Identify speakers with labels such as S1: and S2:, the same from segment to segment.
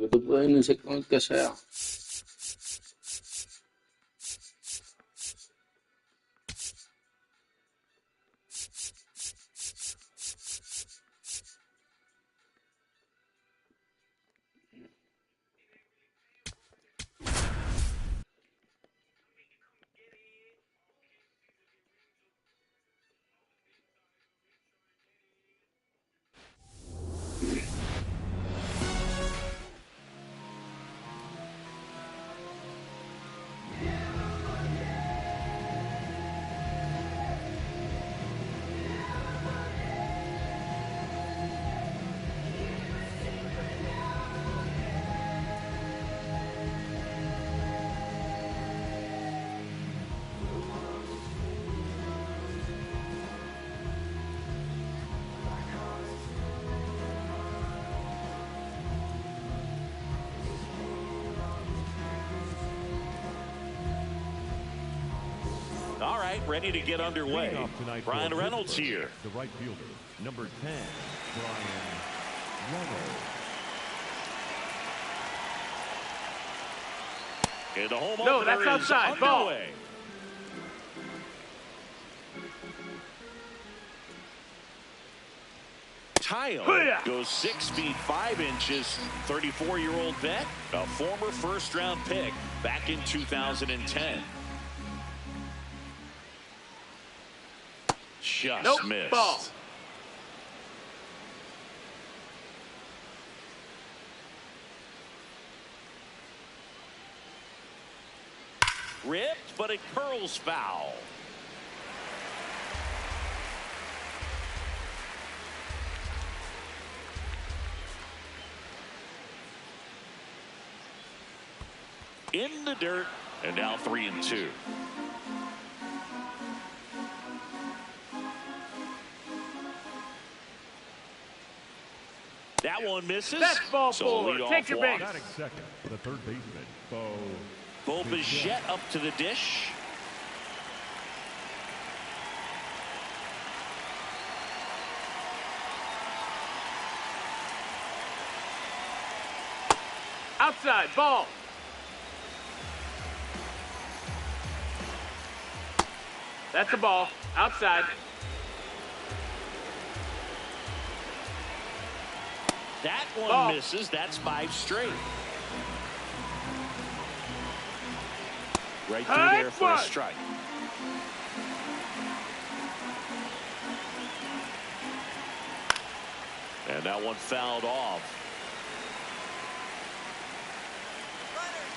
S1: que tú puedes iniciar con el que sea.
S2: All right, ready to get underway. Brian Reynolds here.
S3: The right fielder, number 10, Brian Reynolds.
S2: And the home
S4: No,
S2: opener
S4: that's outside.
S2: is
S4: Ball.
S2: underway. Tile goes 6 feet 5 inches. 34-year-old vet, a former first-round pick back in 2010. Just missed.
S4: Ball.
S2: Ripped, but it curls foul. In the dirt, and now 3-2. That one misses.
S4: That's ball
S2: so
S4: four.
S2: lead
S4: Take
S2: off
S4: your
S2: walk.
S4: base.
S3: Batting second, the third baseman,
S2: Bo Bichette up to the dish.
S4: Outside. Ball. That's a ball. Outside.
S2: That one
S4: Ball.
S2: misses. That's 5 straight. Right through there for a strike. And that one fouled off.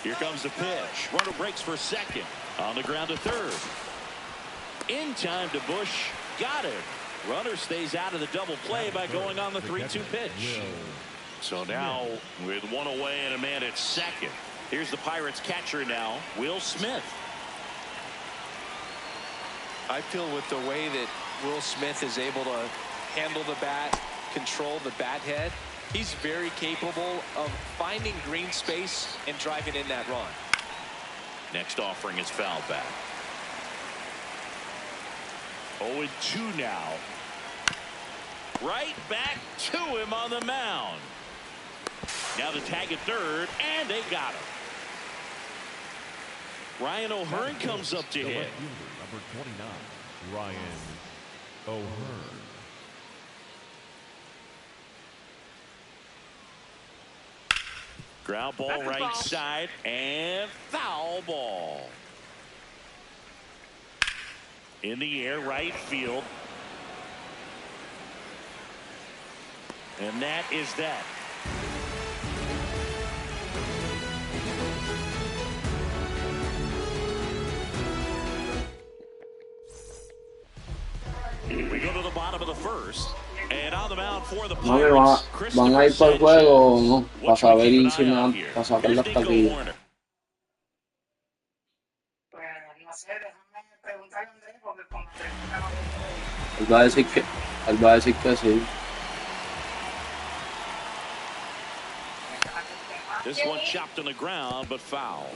S2: Here comes the pitch. Runner breaks for second. On the ground to third. In time to Bush. Got it. Runner stays out of the double play by going on the 3-2 pitch. So now with one away and a man at second. Here's the Pirates catcher now, Will Smith.
S5: I feel with the way that Will Smith is able to handle the bat, control the bat head, he's very capable of finding green space and driving in that run.
S2: Next offering is foul back. 0-2 now. Right back to him on the mound. Now the tag at third, and they got him. Ryan O'Hearn comes up to hit.
S3: Number 29, Ryan O'Hearn.
S2: Ground ball right side, and foul ball. In the air, right field. And that is that. We go to the bottom of the first. And on the mound for the
S1: No me
S2: Pirates,
S1: van a ir para el juego o no, para saber si me van a sacar las taquillas. Él va a decir que sí.
S2: This one chopped on the ground, but foul.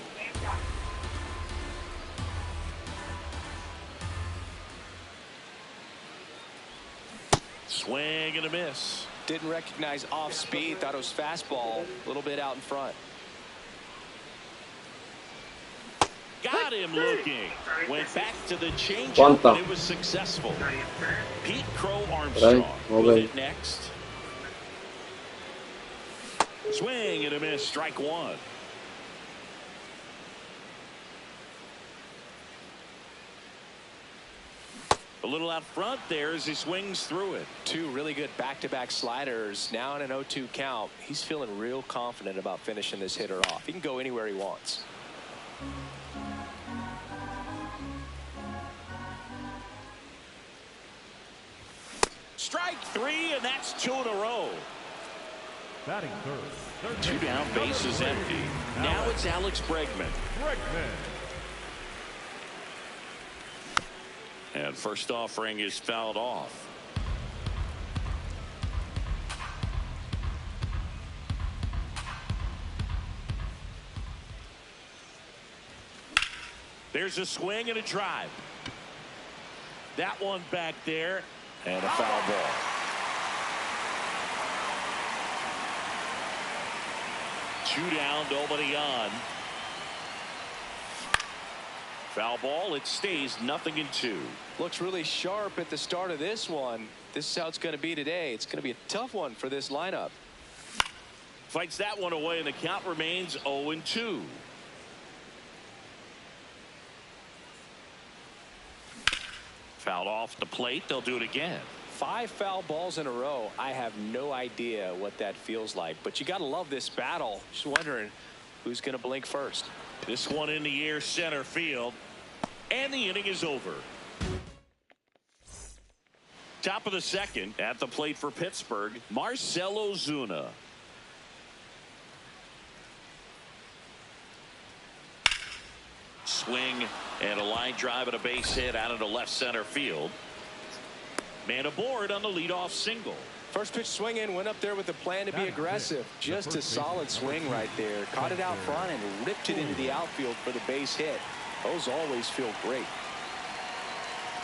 S2: Swing and a miss.
S5: Didn't recognize off speed. Thought it was fastball. A little bit out in front.
S2: Got him looking. Went back to the changeup,
S1: ¿Cuánta?
S2: and it was successful. Pete Crow Armstrong with it next. Swing and a miss. Strike one. A little out front there as he swings through it.
S5: Two really good back-to-back sliders. Now in an 0-2 count. He's feeling real confident about finishing this hitter off. He can go anywhere he wants.
S2: Strike three, and that's 2 in a row.
S3: Batting third.
S2: Two down, base is empty. Now it's Alex Bregman. And first offering is fouled off. There's a swing and a drive. That one back there, and a foul ball. Two down, nobody on. Foul ball. It stays 0-2.
S5: Looks really sharp at the start of this one. This is how it's going to be today. It's going to be a tough one for this lineup.
S2: Fights that one away, and the count remains 0-2. Fouled off the plate. They'll do it again.
S5: 5 foul balls in a row. I have no idea what that feels like, but you got to love this battle. Just wondering who's going to blink first.
S2: This one in the air, center field, and the inning is over. Top of the second, at the plate for Pittsburgh, Marcell Ozuna. Swing and a line drive and a base hit out into left center field. Man aboard on the leadoff single.
S5: First pitch swinging, went up there with a plan to be aggressive. Just a solid swing right there. Caught it out front and ripped it into the outfield for the base hit. Those always feel great.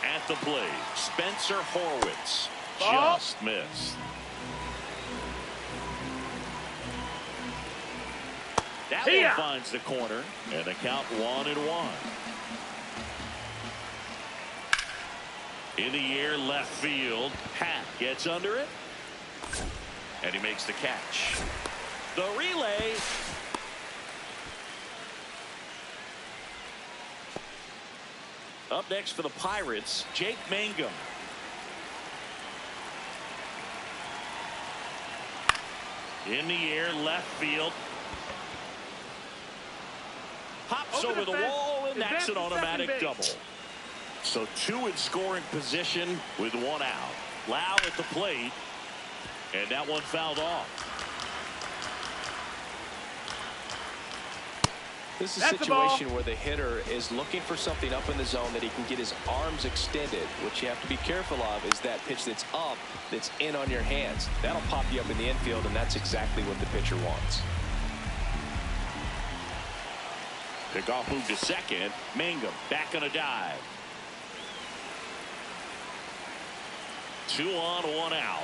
S2: At the plate, Spencer Horwitz. Just missed. That one finds the corner, and the count 1-1. In the air, left field. Hat gets under it, and he makes the catch. The relay. Up next for the Pirates, Jake Mangum. In the air, left field. Hops over the wall, and that's an automatic double. So 2 in scoring position with 1 out. Lau at the plate, and that one fouled off.
S5: This is a situation where the hitter is looking for something up in the zone that he can get his arms extended. What you have to be careful of is that pitch that's up, that's in on your hands. That'll pop you up in the infield, and that's exactly what the pitcher wants.
S2: Pickoff move to second. Mangum back on a dive. 2 on, 1 out.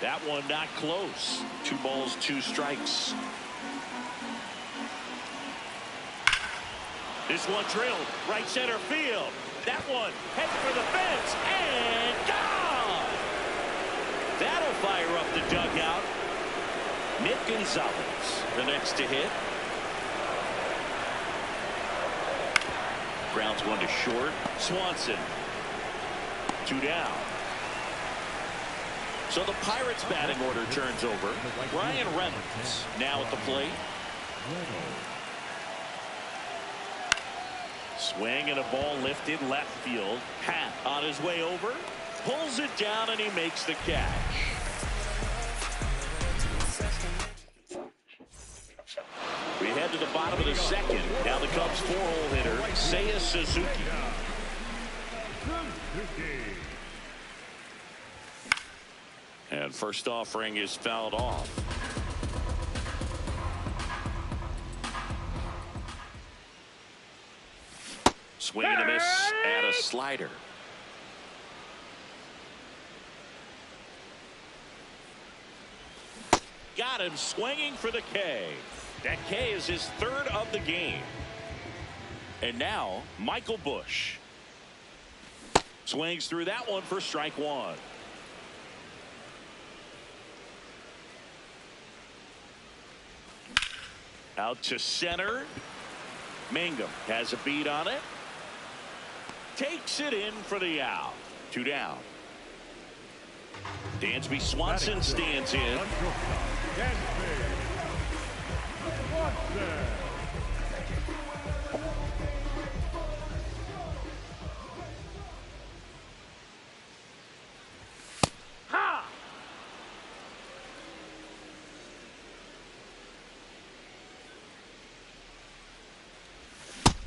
S2: That one not close. 2 balls, 2 strikes. This one drilled right center field. That one head for the fence and gone. That'll fire up the dugout. Nick Gonzalez the next to hit. Grounds one to short. Swanson 2 down. So the Pirates batting order turns over. Ryan Reynolds now at the plate. Swing and a ball lifted left field. Hat on his way over. Pulls it down and he makes the catch. We head to the bottom of the second. Now the Cubs 4-hole hitter, Seiya Suzuki. And first offering is fouled off. Swing and a miss and a slider. Got him swinging for the K. That K is his third of the game. And now Michael Busch swings through that one for strike one. Out to center. Mangum has a beat on it. Takes it in for the out. 2 down. Dansby Swanson stands in.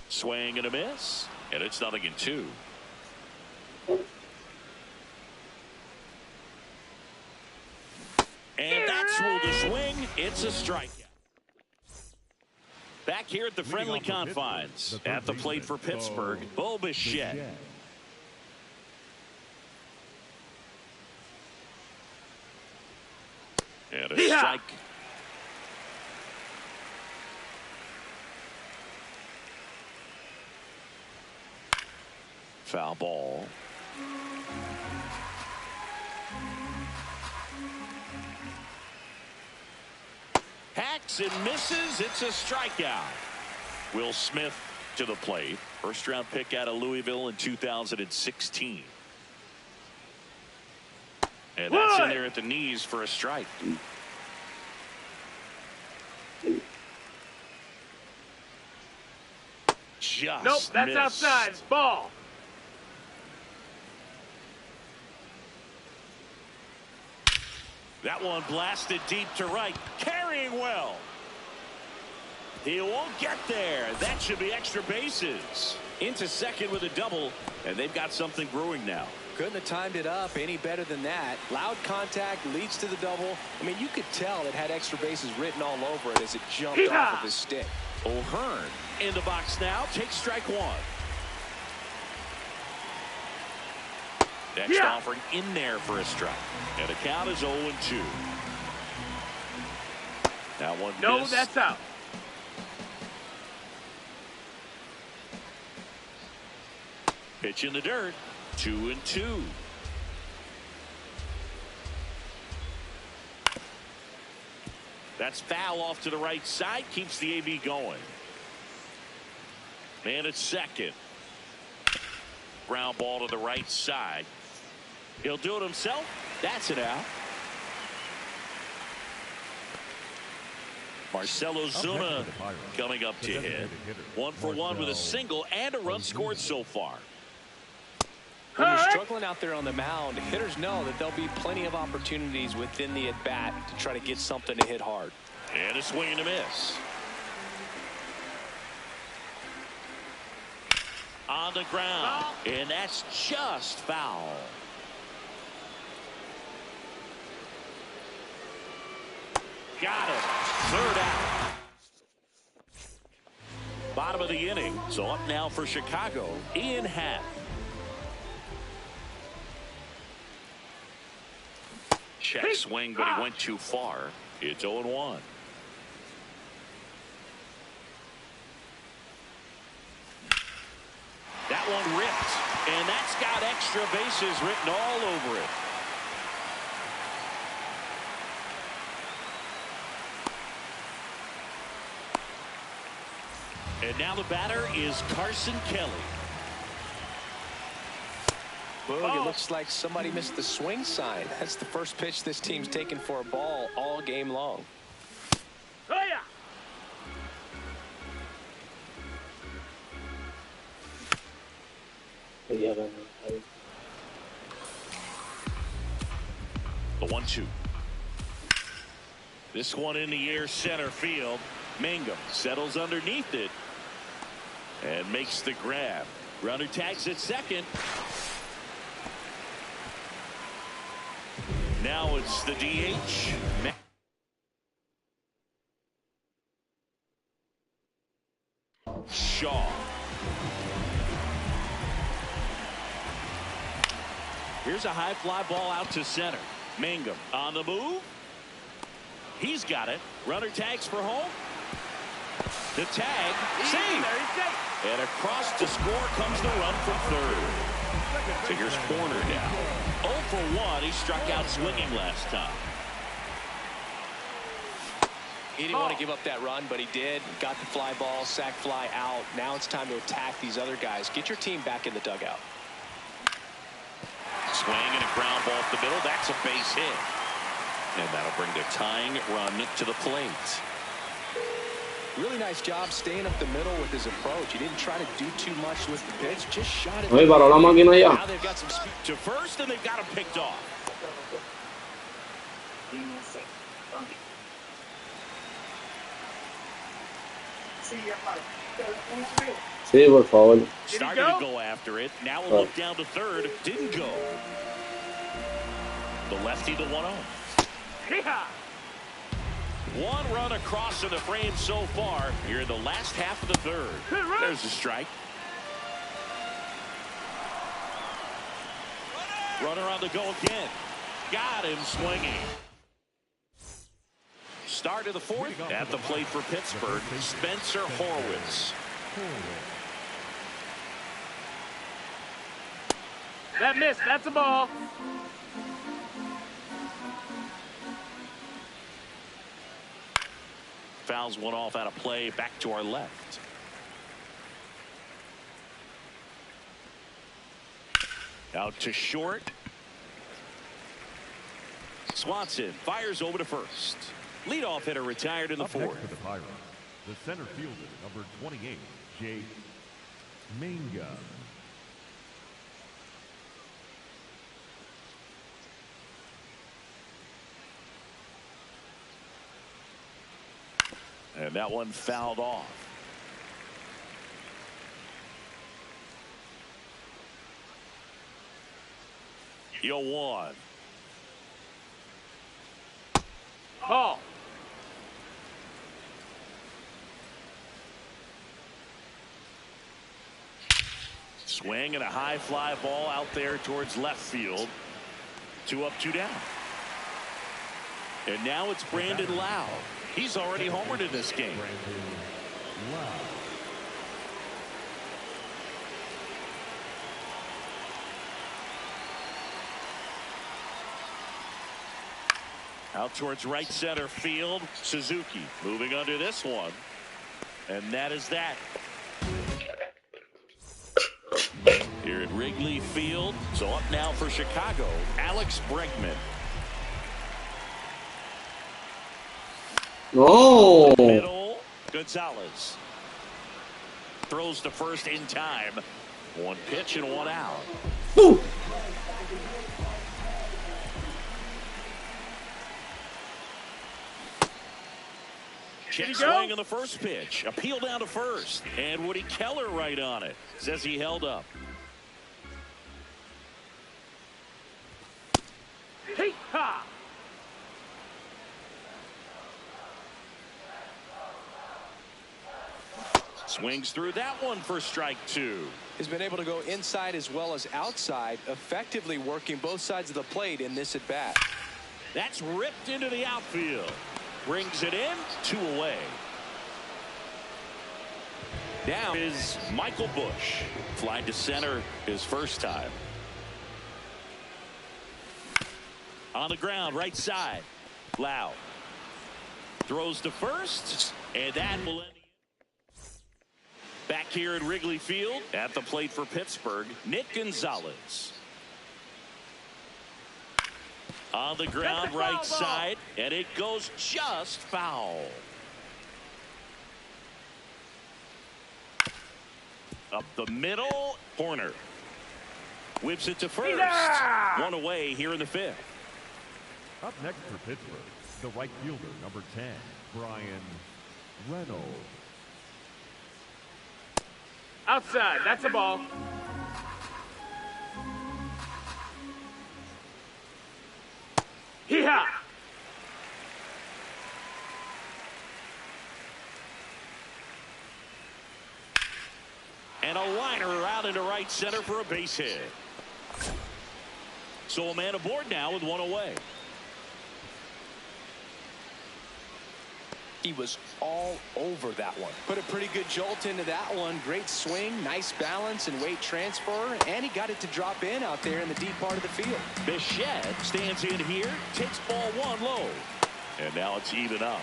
S2: Swing and a miss, and it's 0-2. And that's ruled a swing. It's a strikeout. Back here at the friendly confines, at the plate for Pittsburgh, Bo Bichette. And a strike. Foul ball. Hacks and misses. It's a strikeout. Will Smith to the plate. First round pick out of Louisville in 2016. And that's in there at the knees for a strike. Just
S4: nope, that's
S2: missed.
S4: outside. It's ball.
S2: That one blasted deep to right. Carrying well. He won't get there. That should be extra bases. Into second with a double, and they've got something brewing now.
S5: Couldn't have timed it up any better than that. Loud contact leads to the double. I mean, you could tell it had extra bases written all over it as it jumped off of his stick.
S2: O'Hearn in the box now. Takes strike one. Next offering in there for a strike. And the count is 0-2. Now one
S4: No,
S2: missed.
S4: that's out.
S2: Pitch in the dirt. 2-2. That's foul off to the right side. Keeps the AB going. Man at second. Ground ball to the right side. He'll do it himself. That's it out. Marcelo Zuna coming up to hit. 1 for 1 with a single and a run scored so far.
S5: When you're struggling out there on the mound, hitters know that there'll be plenty of opportunities within the at-bat to try to get something to hit hard.
S2: And a swing and a miss. On the ground. And that's just foul. Got him. Third out. Bottom of the inning. So up now for Chicago. Ian Happ. Check swing, but he went too far. It's 0-1. That one ripped, and that's got extra bases written all over it. And now the batter is Carson Kelly.
S5: Boog, it looks like somebody missed the swing sign. That's the first pitch this team's taken for a ball all game long.
S4: Oh, yeah.
S2: The 1-2. This one in the air center field. Mangum settles underneath it and makes the grab. Runner tags at second. Now it's the DH. Shaw. Here's a high fly ball out to center. Mangum on the move. He's got it. Runner tags for home. The tag. Save. And across to score comes the run from third. So here's Corner now. 0 for 1. He struck out swinging last time.
S5: He didn't want to give up that run, but he did. Got the fly ball, sac fly out. Now it's time to attack these other guys. Get your team back in the dugout.
S2: Swing and a ground ball up the middle. That's a base hit. And that'll bring the tying run to the plate.
S5: Really nice job staying up the middle with his approach. He didn't try to do too much with the pitch. Just shot it.
S1: Oye, paró la máquina ya.
S2: Now they've got some speed to first, and they've got him picked off.
S1: Sí, por favor.
S2: Started to go after it. Now we'll look down to third. Didn't go. The lefty, the 1-0. One run across in the frame so far. Here in the last half of the third. There's a strike. Runner on the go again. Got him swinging. Start of the fourth. At the plate for Pittsburgh, Spencer Horwitz.
S4: That missed. That's a ball.
S2: Fouls one off out of play. Back to our left. Out to short. Swanson fires over to first. Leadoff hitter retired in the fourth.
S3: Next for the Pirates, the center fielder, number 28, Jake Minga.
S2: And that one fouled off. Yo, 1.
S4: Ball.
S2: Swing and a high fly ball out there towards left field. 2 up, 2 down. And now it's Brandon Lau. He's already homered in this game. Out towards right center field. Suzuki moving under this one. And that is that. Here at Wrigley Field. So up now for Chicago, Alex Bregman.
S1: No.
S2: Middle, Gonzalez. Throws to first in time. 1 pitch and 1 out.
S1: Ooh.
S2: Check swing on the first pitch. Appeal down to first. And Woody Keller right on it. Says he held up.
S4: Hey, ha!
S2: Swings through that one for strike 2.
S5: He's been able to go inside as well as outside, effectively working both sides of the plate in this at bat.
S2: That's ripped into the outfield. Brings it in, 2 away. Now is Michael Busch. Fly to center his first time. On the ground, right side. Lau. Throws to first, and that will end. Back here at Wrigley Field, at the plate for Pittsburgh, Nick Gonzalez. On the ground, right side, and it goes just foul. Up the middle, Corner. Whips it to first. 1 away here in the 5th.
S3: Up next for Pittsburgh, the right fielder, number 10, Brian Reynolds.
S4: Outside. That's a ball. Hee-haw!
S2: And a liner out into right center for a base hit. So a man aboard now with 1 away.
S5: He was all over that one. Put a pretty good jolt into that one. Great swing, nice balance and weight transfer, and he got it to drop in out there in the deep part of the field.
S2: Bichette stands in here, takes ball one low, and now it's even up.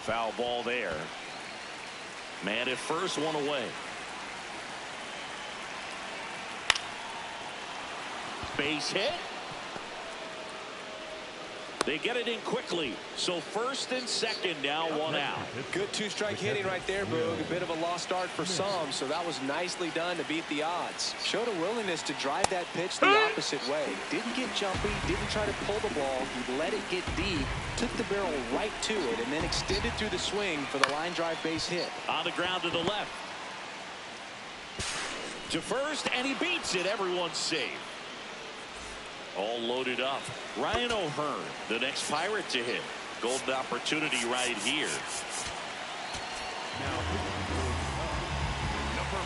S2: Foul ball there. Man at first, one away. Base hit. They get it in quickly. So first and second, now one out.
S5: Good two-strike hitting right there, Boog. A bit of a lost start for some, so that was nicely done to beat the odds. Showed a willingness to drive that pitch the opposite way. Didn't get jumpy, didn't try to pull the ball. He let it get deep, took the barrel right to it, and then extended through the swing for the line drive base hit.
S2: On the ground to the left. To first, and he beats it. Everyone's safe. All loaded up. Ryan O'Hearn, the next Pirate to hit. Golden opportunity right here.
S3: Now, number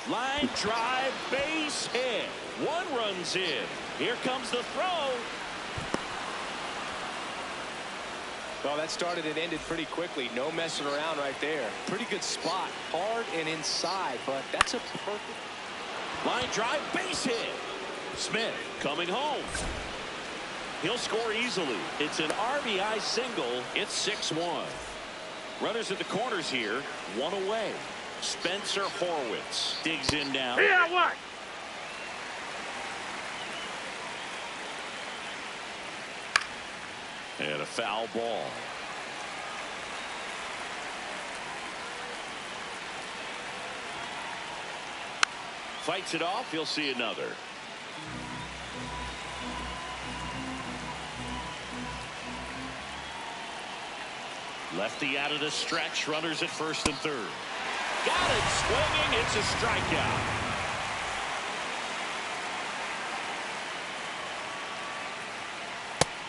S3: 43,
S2: Line drive, base hit. One runs in. Here comes the throw.
S5: Well, that started and ended pretty quickly. No messing around right there. Pretty good spot. Hard and inside, but that's a perfect.
S2: Line drive, base hit. Smith coming home. He'll score easily. It's an RBI single. It's 6-1. Runners at the corners here. One away. Spencer Horwitz digs in now.
S4: Yeah, what?
S2: And a foul ball. Fights it off. He'll see another. Lefty out of the stretch. Runners at first and third. Got it swinging. It's a strikeout.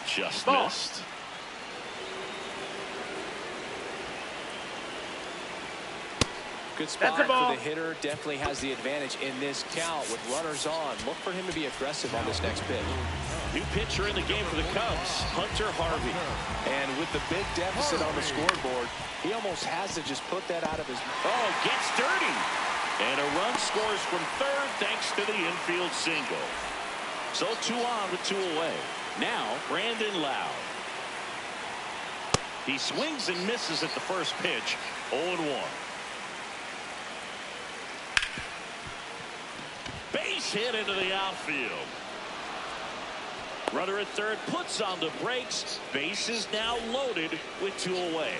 S2: Just missed.
S5: Good spot for the hitter. Definitely has the advantage in this count with runners on. Look for him to be aggressive on this next pitch.
S2: New pitcher in the game for the Cubs, Hunter Harvey.
S5: And with the big deficit on the scoreboard, he almost has to just put that out of his.
S2: Oh, gets dirty. And a run scores from third thanks to the infield single. So 2 on with 2 away. Now Brandon Lowe. He swings and misses at the first pitch. 0-1. Base hit into the outfield. Runner at third puts on the brakes. Base is now loaded with 2 away.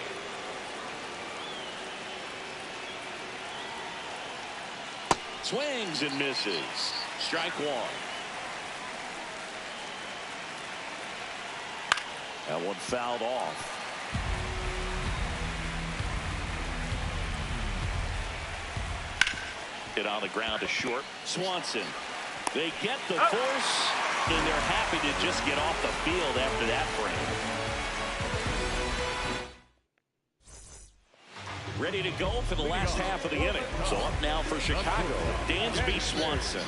S2: Swings and misses. Strike 1. That one fouled off. Hit on the ground to short. Swanson. They get the force, and they're happy to just get off the field after that frame. Ready to go for the last half of the inning. So up now for Chicago, Dansby Swanson.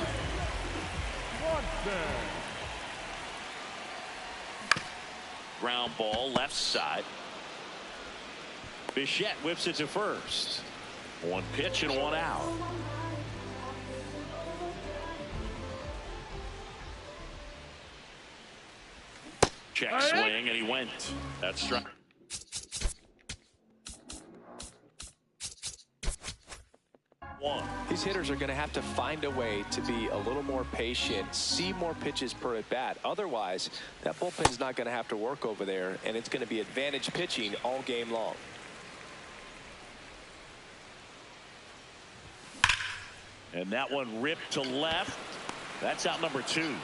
S2: Ground ball left side. Bichette whips it to first. 1 pitch and 1 out. Check swing, and he went. That's strike.
S5: These hitters are going to have to find a way to be a little more patient, see more pitches per at bat. Otherwise, that bullpen's not going to have to work over there, and it's going to be advantage pitching all game long.
S2: And that one ripped to left. That's out number 2.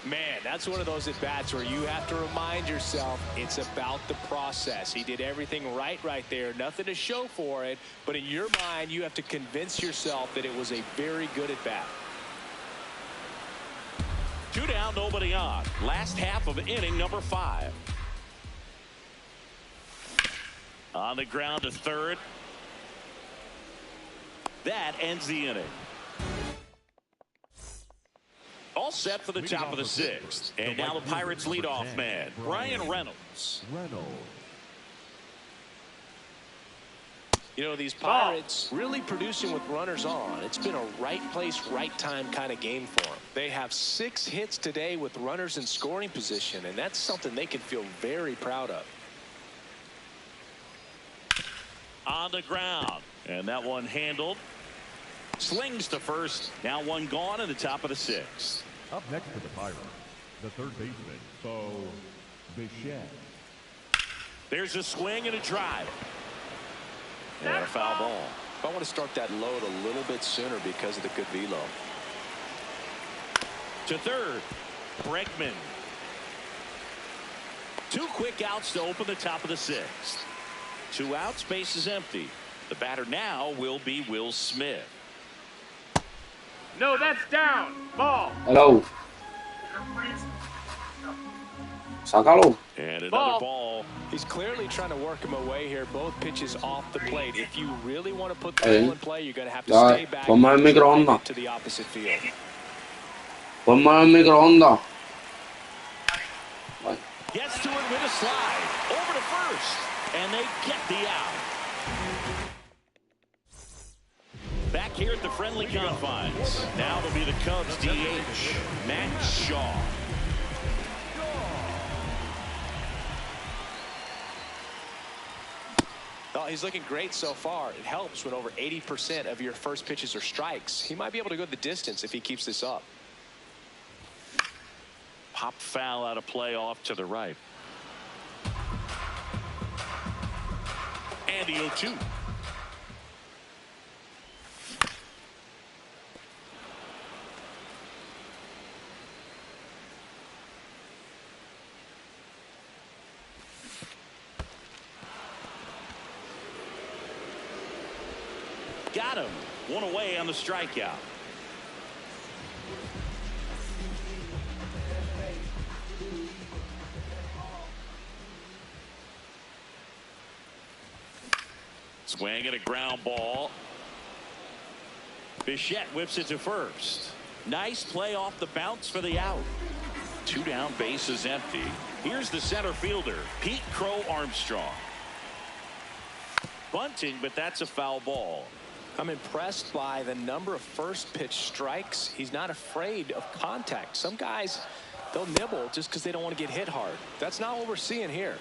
S5: Man, that's one of those at-bats where you have to remind yourself it's about the process. He did everything right there. Nothing to show for it. But in your mind, you have to convince yourself that it was a very good at-bat.
S2: 2 down, nobody on. Last half of inning number 5. On the ground to third. That ends the inning. All set for the top of the sixth. And now the Pirates leadoff man, Brian Reynolds.
S5: You know, these Pirates really producing with runners on. It's been a right place, right time kind of game for them. They have 6 hits today with runners in scoring position, and that's something they can feel very proud of.
S2: On the ground, and that one handled. Slings to first. Now one gone in the top of the sixth.
S3: Up next for the Pirates, the third baseman, Bo Bichette.
S2: There's a swing and a drive. And a foul ball.
S5: I want to start that load a little bit sooner because of the good velo.
S2: To third, Bregman. 2 quick outs to open the top of the sixth. 2 outs, base is empty. The batter now will be Will Smith.
S4: No, that's down. Ball.
S1: Hello. Sácalo.
S2: And another ball.
S5: He's clearly trying to work him away here. Both pitches off the plate. If you really want to put the ball in play, you're going to have to stay back to the opposite field.
S2: Gets to it with a slide. Over to first. And they get the out. Back here at the friendly confines. Now it'll be the Cubs DH, Matt Shaw.
S5: Oh, he's looking great so far. It helps when over 80% of your first pitches are strikes. He might be able to go the distance if he keeps this up.
S2: Pop foul out of play off to the right. And the 0-2. Got him. 1 away on the strikeout. Swing and a ground ball. Bichette whips it to first. Nice play off the bounce for the out. 2 down, base is empty. Here's the center fielder, Pete Crow Armstrong. Bunting, but that's a foul ball.
S5: I'm impressed by the number of first pitch strikes. He's not afraid of contact. Some guys, they'll nibble just because they don't want to get hit hard. That's not what we're seeing here.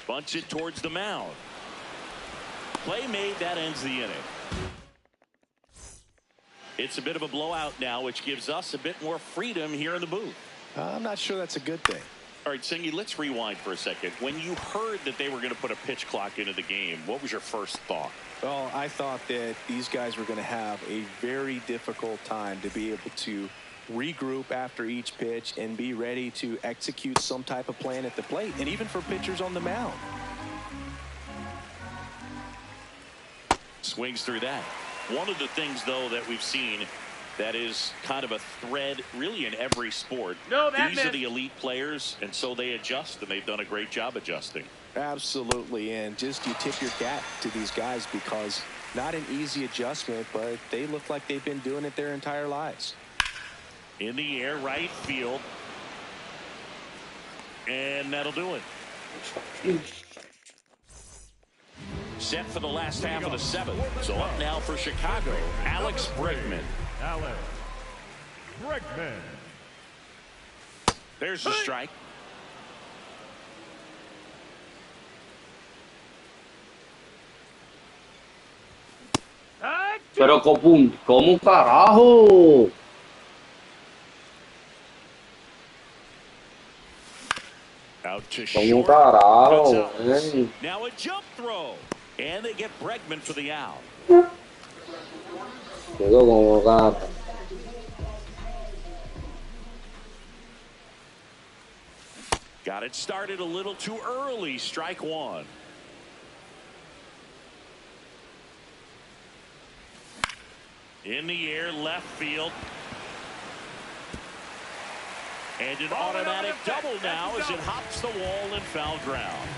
S2: Bunts it towards the mound. Play made, that ends the inning. It's a bit of a blowout now, which gives us a bit more freedom here in the booth.
S5: I'm not sure that's a good thing.
S2: All right, Singy, let's rewind for a second. When you heard that they were going to put a pitch clock into the game, what was your first thought?
S5: Well, I thought that these guys were going to have a very difficult time to be able to regroup after each pitch and be ready to execute some type of plan at the plate, and even for pitchers on the mound.
S2: Swings through that. One of the things, though, that we've seen that is kind of a thread really in every sport. These are the elite players, and so they adjust, and they've done a great job adjusting.
S5: Absolutely, and just you tip your cap to these guys because not an easy adjustment, but they look like they've been doing it their entire lives.
S2: In the air, right field. And that'll do it. Set for the last half of the 7th. So up now for Chicago, Alex Bregman.
S3: Alex Bregman.
S2: There's the strike.
S1: Pero ¿cómo carajo?
S2: Out to
S1: ¿Cómo
S2: short.
S1: carajo?
S2: Now a jump throw. And they get Bregman for the out.
S1: Quedó como gata.
S2: Got it started a little too early. Strike 1. In the air, left field. And an automatic double now as it hops the wall and foul ground.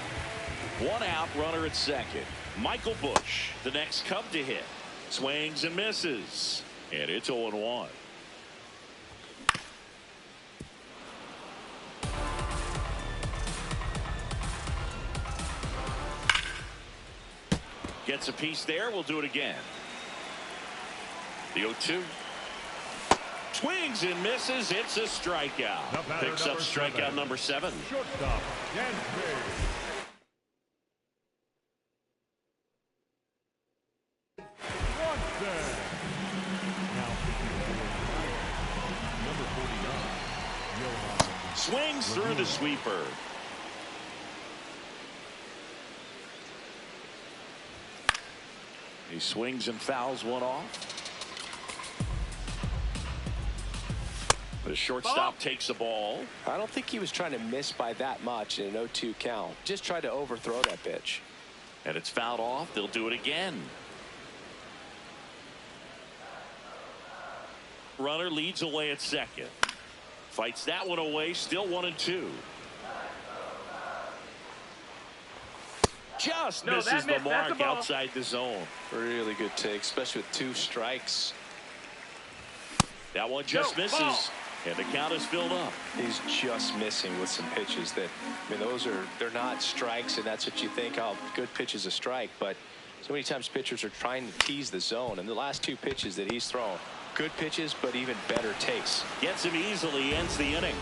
S2: One out, runner at second. Michael Busch, the next Cub to hit. Swings and misses. And it's 0-1. Gets a piece there. We'll do it again. The 0-2. Swings and misses. It's a strikeout. Picks up strikeout number 7.
S3: Shortstop, Yansby.
S2: Swings through the sweeper. He swings and fouls one off. The shortstop takes the ball.
S5: I don't think he was trying to miss by that much in an 0-2 count. Just tried to overthrow that pitch.
S2: And it's fouled off. They'll do it again. Runner leads away at second. Fights that one away. Still 1-2. Just misses the mark outside the zone.
S5: Really good take, especially with 2 strikes.
S2: That one just misses. And the count is filled up.
S5: He's just missing with some pitches that, I mean, they're not strikes, and that's what you think, oh, good pitch is a strike. But so many times pitchers are trying to tease the zone, and the last 2 pitches that he's thrown, good pitches, but even better takes.
S2: Gets him easily, ends the inning.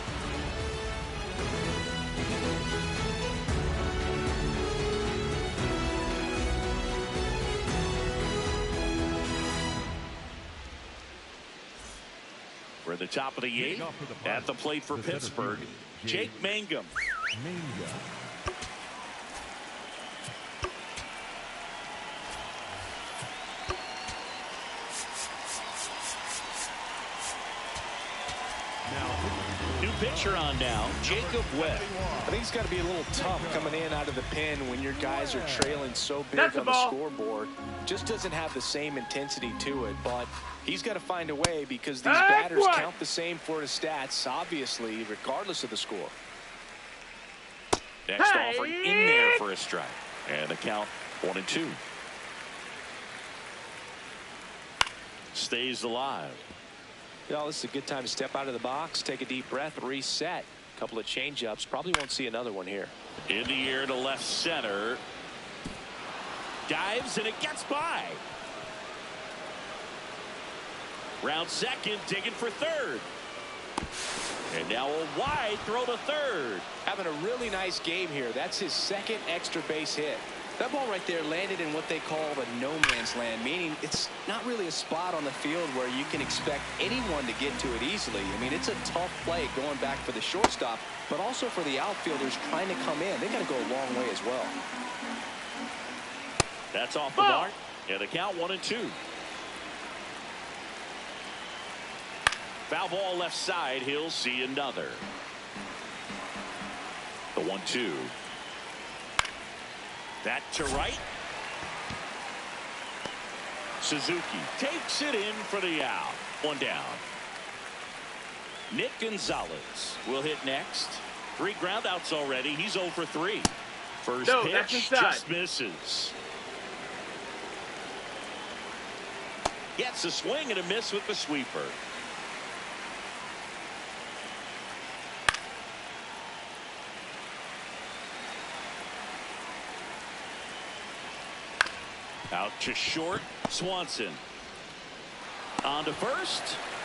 S2: We're at the top of the 8th. At the plate for Pittsburgh, Jake Mangum. New pitcher on now, Jacob Webb.
S5: I think it's got to be a little tough coming in out of the pen when your guys are trailing so big on the scoreboard. Just doesn't have the same intensity to it, but he's got to find a way because these batters count the same for his stats, obviously, regardless of the score.
S2: Next offering in there for a strike. And the count 1-2. Stays alive.
S5: You know, this is a good time to step out of the box, take a deep breath, reset. A couple of changeups. Probably won't see another one here.
S2: In the air to left center. Dives and it gets by. Round second, digging for third. And now a wide throw to third.
S5: Having a really nice game here. That's his 2nd extra base hit. That ball right there landed in what they call the no man's land, meaning it's not really a spot on the field where you can expect anyone to get to it easily. I mean, it's a tough play going back for the shortstop, but also for the outfielders trying to come in. They got to go a long way as well.
S2: That's off the mark. And the count 1-2. Foul ball left side. He'll see another. The 1-2. That to right. Suzuki takes it in for the out. One down. Nick Gonzalez will hit next. 3 groundouts already. He's 0 for 3. First pitch just misses. Gets a swing and a miss with the sweeper. Out to short. Swanson. On to first.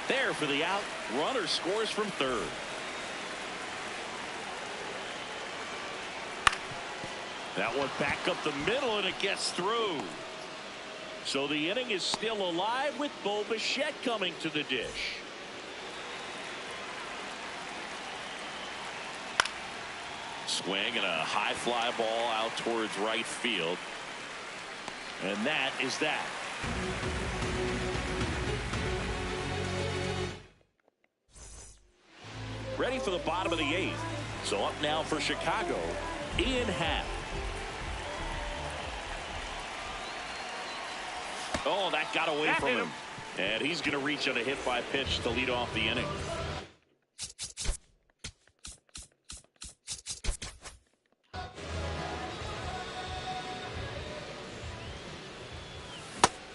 S2: There for the out. Runner scores from third. That one back up the middle and it gets through. So the inning is still alive with Bo Bichette coming to the dish. Swing and a high fly ball out towards right field. And that is that. Ready for the bottom of the 8th. So up now for Chicago, Ian Happ. Oh, that got away from him. And he's going to reach on a hit by pitch to lead off the inning.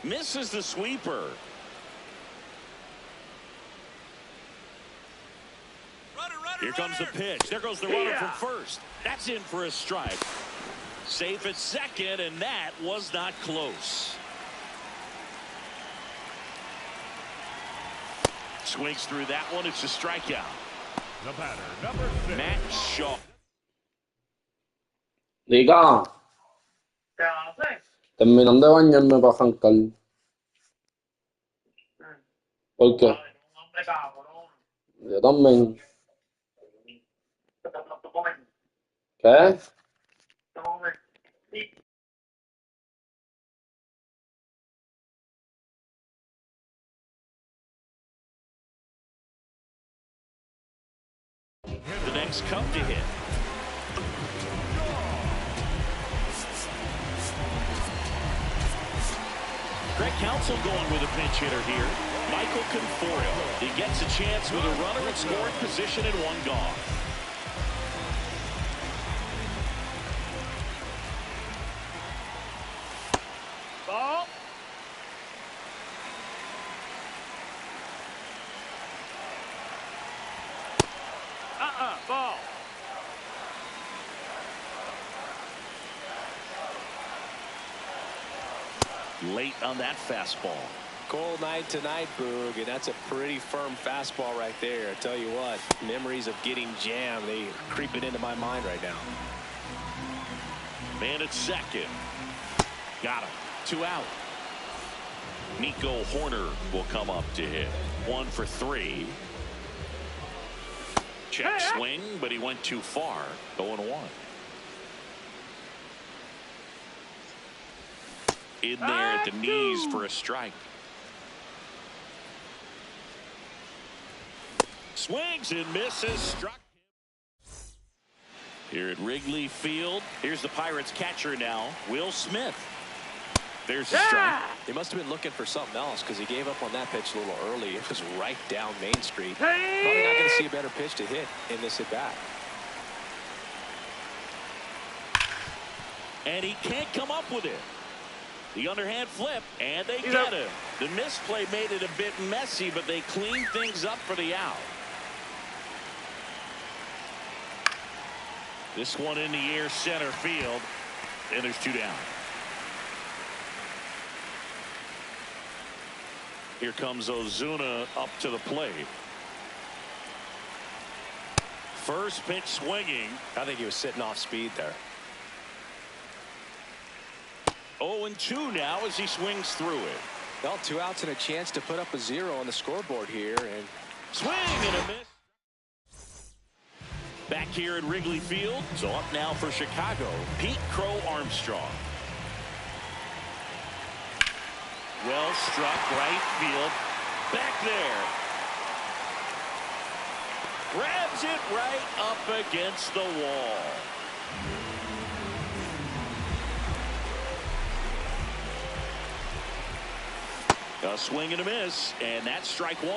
S2: Misses the sweeper. Here comes the pitch. There goes the runner from first. That's in for a strike. Safe at second, and that was not close. Swings through that one. It's a strikeout.
S3: The batter, number 6.
S2: Matt Shaw.
S1: Liga. Terminando de bañarme para arrancar. ¿Por qué? Yo también. ¿Qué?
S2: The next cup to hit. Greg Counsell going with a pinch hitter here. Michael Conforto. He gets a chance with a runner in scoring position and one gone.
S4: Ball. Ball.
S2: Late on that fastball.
S5: Cold night tonight, Boog, and that's a pretty firm fastball right there. I tell you what, memories of getting jammed, they creeping into my mind right now.
S2: Man at second. Got him. 2 out. Nico Horner will come up to hit. 1 for 3. Check swing, but he went too far. 0-1. In there at the knees for a strike. Swings and misses. Struck him. Here at Wrigley Field. Here's the Pirates catcher now, Will Smith. There's a strike.
S5: He must have been looking for something else because he gave up on that pitch a little early. It was right down Main Street. Probably not going to see a better pitch to hit in this at bat.
S2: And he can't come up with it. The underhand flip, and they get him. The misplay made it a bit messy, but they cleaned things up for the out. This one in the air center field, and there's 2 down. Here comes Ozuna up to the plate. First pitch swinging.
S5: I think he was sitting off speed there.
S2: 0-2 now as he swings through it.
S5: Well, 2 outs and a chance to put up a 0 on the scoreboard here. And
S2: swing and a miss. Back here at Wrigley Field. So up now for Chicago, Pete Crow Armstrong. Well struck right field. Back there. Grabs it right up against the wall. A swing and a miss, and that's strike 1.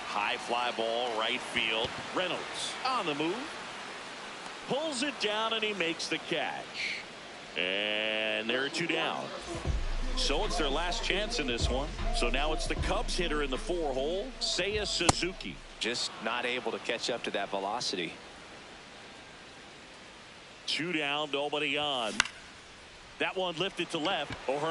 S2: High fly ball right field. Reynolds on the move. Pulls it down, and he makes the catch. And there are 2 down. So it's their last chance in this one. So now it's the Cubs hitter in the 4-hole, Seiya Suzuki.
S5: just not able to catch up to that velocity.
S2: 2 down, nobody on. That one lifted to left.